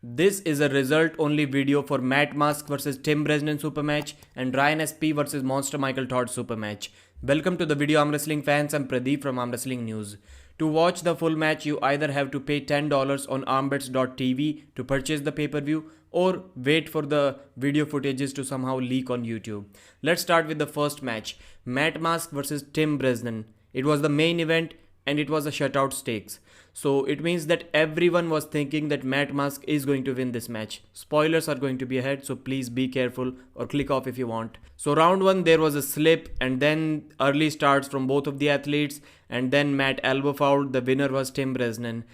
This is a result only video for Matt Mask versus Tim Bresnan super match and Ryan Espey versus Monster Michael Todd super match. Welcome to the video Arm Wrestling fans, I'm Pradeep from Arm Wrestling News. To watch the full match, you either have to pay $10 on armbets.tv to purchase the pay-per-view or wait for the video footages to somehow leak on YouTube. Let's start with the first match, Matt Mask versus Tim Bresnan. It was the main event and it was a shutout stakes. So it means that everyone was thinking that Matt Mask is going to win this match. Spoilers are going to be ahead, so please be careful or click off if you want. So round 1 there was a slip and then early starts from both of the athletes and then Matt elbow fouled. The winner was Tim Bresnan.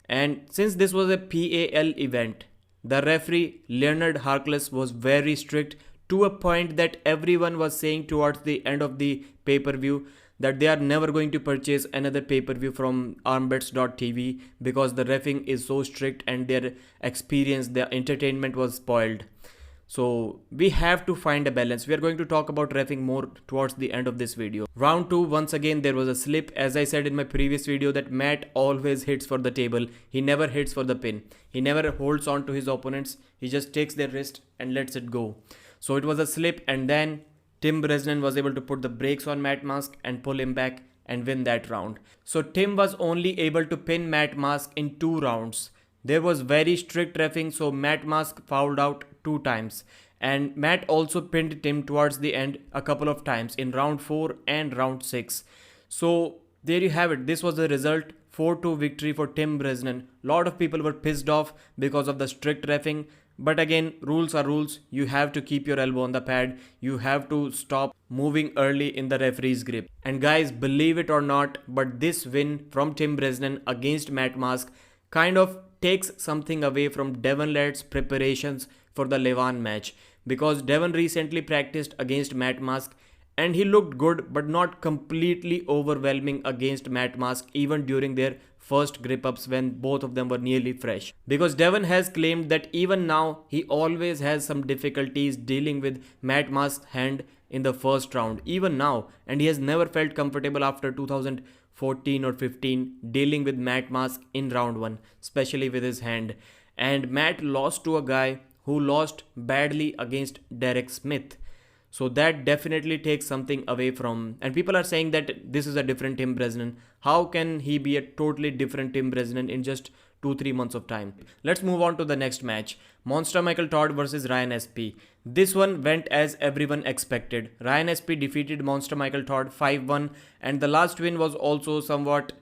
And since this was a PAL event, the referee Leonard Harkless was very strict to a point that everyone was saying towards the end of the pay-per-view that they are never going to purchase another pay-per-view from armbets.tv because the reffing is so strict and their experience, their entertainment was spoiled. So we have to find a balance. We are going to talk about reffing more towards the end of this video. Round 2, once again there was a slip. As I said in my previous video that Matt always hits for the table. He never hits for the pin. He never holds on to his opponents. He just takes their wrist and lets it go. So it was a slip and then Tim Bresnan was able to put the brakes on Matt Mask and pull him back and win that round. So Tim was only able to pin Matt Mask in 2 rounds. There was very strict reffing, so Matt Mask fouled out 2 times. And Matt also pinned Tim towards the end a couple of times in round 4 and round 6. So there you have it. This was the result. 4-2 victory for Tim Bresnan. Lot of people were pissed off because of the strict reffing. But again, rules are rules. You have to keep your elbow on the pad. You have to stop moving early in the referee's grip. And guys, believe it or not, but this win from Tim Bresnan against Matt Mask kind of takes something away from Devon Larratt's preparations for the Levan match. Because Devon recently practiced against Matt Mask and he looked good but not completely overwhelming against Matt Mask even during their first grip ups when both of them were nearly fresh. Because Devon has claimed that even now he always has some difficulties dealing with Matt Mask's hand in the first round, even now, and he has never felt comfortable after 2014 or 15 dealing with Matt Mask in round 1, especially with his hand. And Matt lost to a guy who lost badly against Derek Smith. So that definitely takes something away from, and people are saying that this is a different Tim Bresnan. How can he be a totally different Tim Bresnan in just 2-3 months of time? Let's move on to the next match. Monster Michael Todd versus Ryan Espey. This one went as everyone expected. Ryan Espey defeated Monster Michael Todd 5-1 and the last win was also somewhat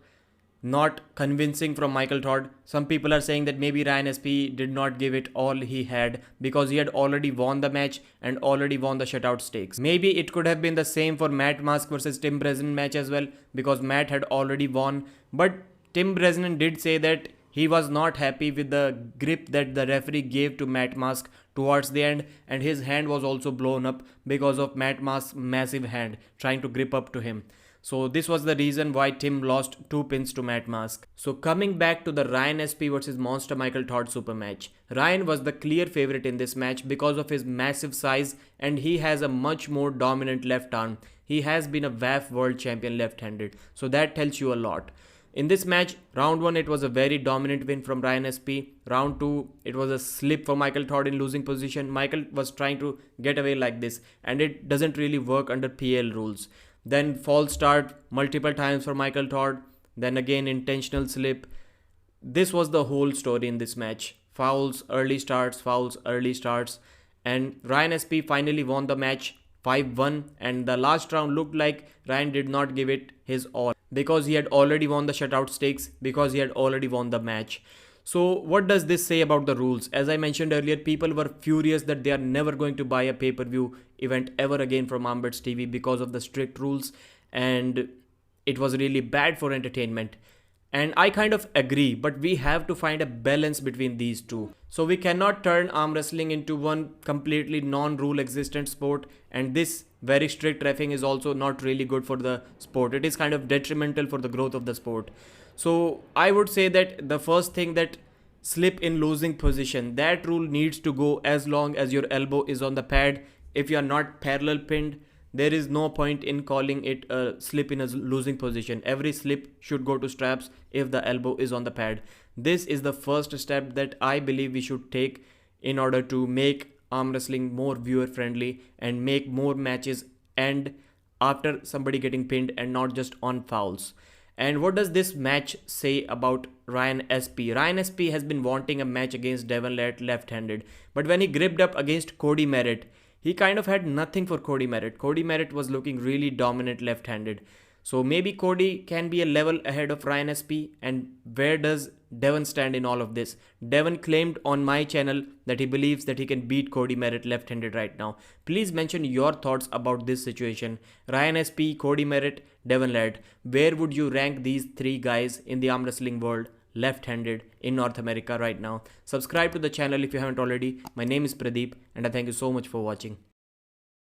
not convincing from Michael Todd. Some people are saying that maybe Ryan Espey did not give it all he had because he had already won the match and already won the shutout stakes. Maybe it could have been the same for Matt Mask versus Tim Bresnan match as well because Matt had already won. But Tim Bresnan did say that he was not happy with the grip that the referee gave to Matt Mask towards the end, and his hand was also blown up because of Matt Mask's massive hand trying to grip up to him. So this was the reason why Tim lost 2 pins to Matt Mask. So coming back to the Ryan Espey versus Monster Michael Todd super match. Ryan was the clear favorite in this match because of his massive size and he has a much more dominant left arm. He has been a WAF world champion left-handed. So that tells you a lot. In this match, round 1 it was a very dominant win from Ryan Espey. Round 2 it was a slip for Michael Todd in losing position. Michael was trying to get away like this and it doesn't really work under PL rules. Then false start multiple times for Michael Todd. Then again intentional slip. This was the whole story in this match. Fouls, early starts, fouls, early starts. And Ryan Espey finally won the match 5-1. And the last round looked like Ryan did not give it his all because he had already won the shutout stakes, because he had already won the match. So what does this say about the rules? As I mentioned earlier, people were furious that they are never going to buy a pay-per-view event ever again from Armbets TV because of the strict rules, and it was really bad for entertainment. And I kind of agree, but we have to find a balance between these two. So we cannot turn arm wrestling into one completely non-rule existent sport, and this very strict reffing is also not really good for the sport. It is kind of detrimental for the growth of the sport. So I would say that the first thing, that slip in losing position, that rule needs to go as long as your elbow is on the pad. If you are not parallel pinned, there is no point in calling it a slip in a losing position. Every slip should go to straps if the elbow is on the pad. This is the first step that I believe we should take in order to make arm wrestling more viewer friendly and make more matches end after somebody getting pinned and not just on fouls. And what does this match say about Ryan Espey? Ryan Espey has been wanting a match against Devon Larratt left-handed, but when he gripped up against Cody Merritt, he kind of had nothing for Cody Merritt. Cody Merritt was looking really dominant left-handed. So maybe Cody can be a level ahead of Ryan Espey. And where does Devon stand in all of this? Devon claimed on my channel that he believes that he can beat Cody Merritt left-handed right now. Please mention your thoughts about this situation. Ryan Espey, Cody Merritt, Devon Larratt. Where would you rank these three guys in the arm wrestling world left-handed in North America right now? Subscribe to the channel if you haven't already. My name is Pradeep and I thank you so much for watching.